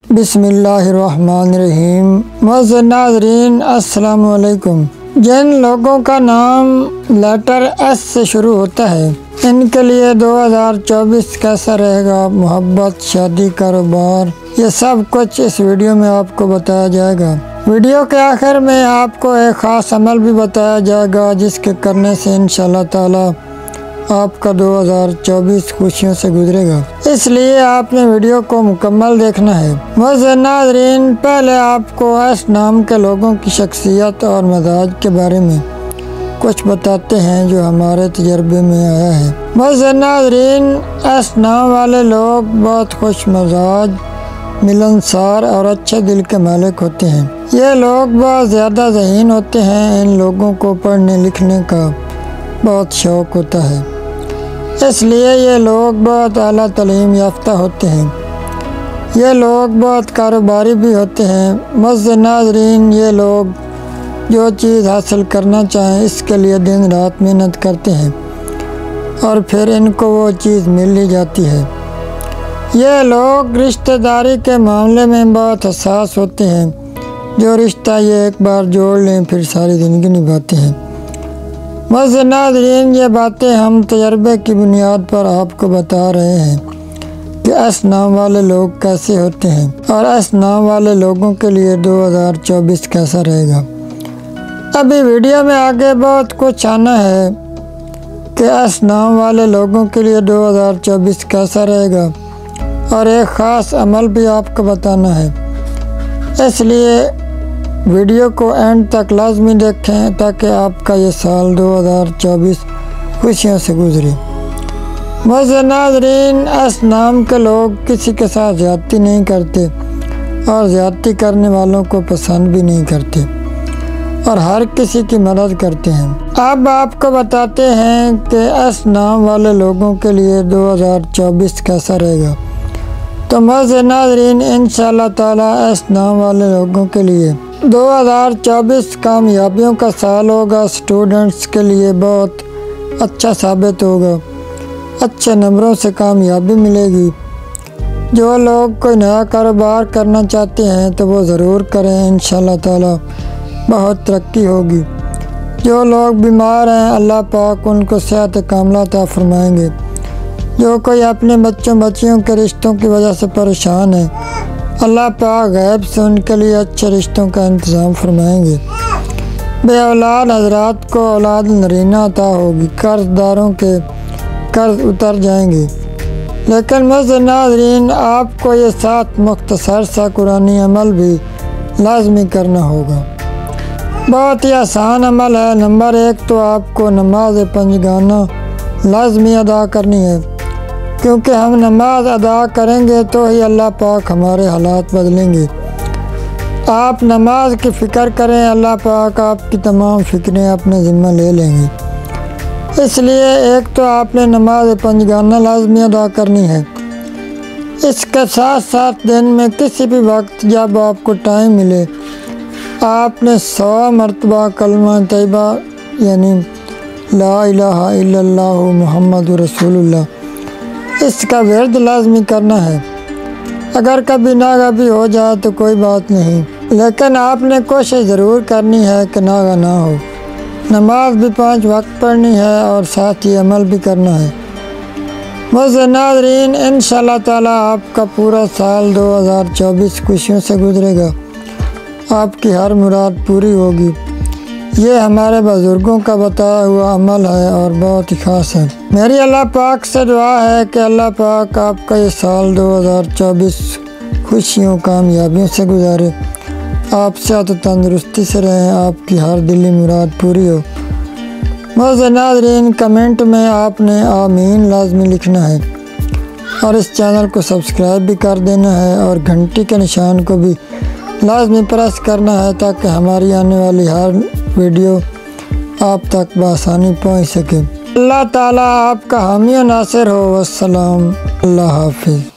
बिस्मिल्लाहिर्रहमानिर्रहीम। मुअज़्ज़िज़ नाज़रीन अस्सलाम वालेकुम। जिन लोगों का नाम लेटर एस से शुरू होता है, इनके लिए 2024 कैसा रहेगा? मोहब्बत, शादी, कारोबार, ये सब कुछ इस वीडियो में आपको बताया जाएगा। वीडियो के आखिर में आपको एक ख़ास अमल भी बताया जाएगा, जिसके करने से इंशाअल्लाह ताला आपका 2024 खुशियों से गुजरेगा। इसलिए आपने वीडियो को मुकम्मल देखना है। मुअज़्ज़िज़ नाज़रीन, पहले आपको एस नाम के लोगों की शख्सियत और मजाज के बारे में कुछ बताते हैं जो हमारे तजर्बे में आया है। मुअज़्ज़िज़ नाज़रीन, एस नाम वाले लोग बहुत खुश मजाज, मिलनसार और अच्छे दिल के मालिक होते हैं। ये लोग बहुत ज़्यादा ज़हीन होते हैं। इन लोगों को पढ़ने लिखने का बहुत शौक़ होता है, इसलिए ये लोग बहुत आला तालीम याफ्ता होते हैं। ये लोग बहुत कारोबारी भी होते हैं। मुअज़्ज़िज़ नाज़रीन, ये लोग जो चीज़ हासिल करना चाहें इसके लिए दिन रात मेहनत करते हैं और फिर इनको वो चीज़ मिल ही जाती है। ये लोग रिश्तेदारी के मामले में बहुत हसास होते हैं। जो रिश्ता ये एक बार जोड़ लें फिर सारी ज़िंदगी निभाते हैं। मुअज़्ज़िज़ नाज़रीन, ये बातें हम तजर्बे की बुनियाद पर आपको बता रहे हैं कि एस नाम वाले लोग कैसे होते हैं और एस नाम वाले लोगों के लिए 2024 कैसा रहेगा। अभी वीडियो में आगे बहुत कुछ आना है कि एस नाम वाले लोगों के लिए 2024 कैसा रहेगा और एक ख़ास अमल भी आपको बताना है। इसलिए वीडियो को एंड तक लाजमी देखें ताकि आपका ये साल 2024 खुशियों से गुजरे। मुअज़्ज़िज़ नाज़रीन, एस नाम के लोग किसी के साथ ज़्यादती नहीं करते और ज़्यादती करने वालों को पसंद भी नहीं करते और हर किसी की मदद करते हैं। अब आपको बताते हैं कि एस नाम वाले लोगों के लिए 2024 कैसा रहेगा। तो मुअज़्ज़िज़ नाज़रीन, इंशाअल्लाह ताला एस नाम वाले लोगों के लिए 2024 कामयाबियों का साल होगा। स्टूडेंट्स के लिए बहुत अच्छा साबित होगा। अच्छे नंबरों से कामयाबी मिलेगी। जो लोग कोई नया कारोबार करना चाहते हैं तो वो ज़रूर करें, इंशाअल्लाह ताला बहुत तरक्की होगी। जो लोग बीमार हैं, अल्लाह पाक उनको सेहत कामिला अता फरमाएंगे। जो कोई अपने बच्चों बच्चियों के रिश्तों की वजह से परेशान है, अल्लाह पाक गैब से उनके लिए अच्छे रिश्तों का इंतज़ाम फरमाएंगे। बे औलाद हज़रात को औलाद नरीना अता होगी। कर्ज़दारों के कर्ज उतर जाएंगे। लेकिन मुअज़्ज़िज़ नाज़रीन, आपको ये 7 मुख्तसर सा कुरानी अमल भी लाजमी करना होगा। बहुत ही आसान अमल है। नंबर 1 तो आपको नमाज पंजगाना लाजमी अदा करनी है, क्योंकि हम नमाज अदा करेंगे तो ही अल्लाह पाक हमारे हालात बदलेंगे। आप नमाज की फ़िक्र करें, अल्लाह पाक आपकी तमाम फ़िक्रें अपने ज़िम्मा ले लेंगे। इसलिए एक तो आपने नमाज पंजगाना लाजमी अदा करनी है। इसके साथ साथ दिन में किसी भी वक्त जब आपको टाइम मिले, आपने 100 मरतबा कलमा तैयबा यानी ला इलाहा इल्लल्लाहु मुहम्मदुर रसूलुल्लाह इसका विर्द लाजमी करना है। अगर कभी नागा भी हो जाए तो कोई बात नहीं, लेकिन आपने कोशिश ज़रूर करनी है कि नागा ना हो। नमाज भी 5 वक्त पढ़नी है और साथ ही अमल भी करना है। मुअज़्ज़िज़ नाज़रीन, इंशाअल्लाह ताला आपका पूरा साल 2024 खुशियों से गुजरेगा। आपकी हर मुराद पूरी होगी। ये हमारे बुज़ुर्गों का बताया हुआ अमल है और बहुत ही ख़ास है। मेरी अल्लाह पाक से दुआ है कि अल्लाह पाक आपका ये साल 2024 खुशियों कामयाबियों से गुजारे। आप सेहत तंदुरुस्ती से रहें, आपकी हर दिली मुराद पूरी हो। मुअज़्ज़िज़ नाज़रीन, कमेंट में आपने आमीन लाजमी लिखना है और इस चैनल को सब्सक्राइब भी कर देना है और घंटी के निशान को भी लाजमी प्रेस करना है ताकि हमारी आने वाली हर वीडियो आप तक बआसानी पहुँच सके। अल्लाह ताला आपका हामी और नासिर हो। वस्सलाम, अल्लाह हाफिज़।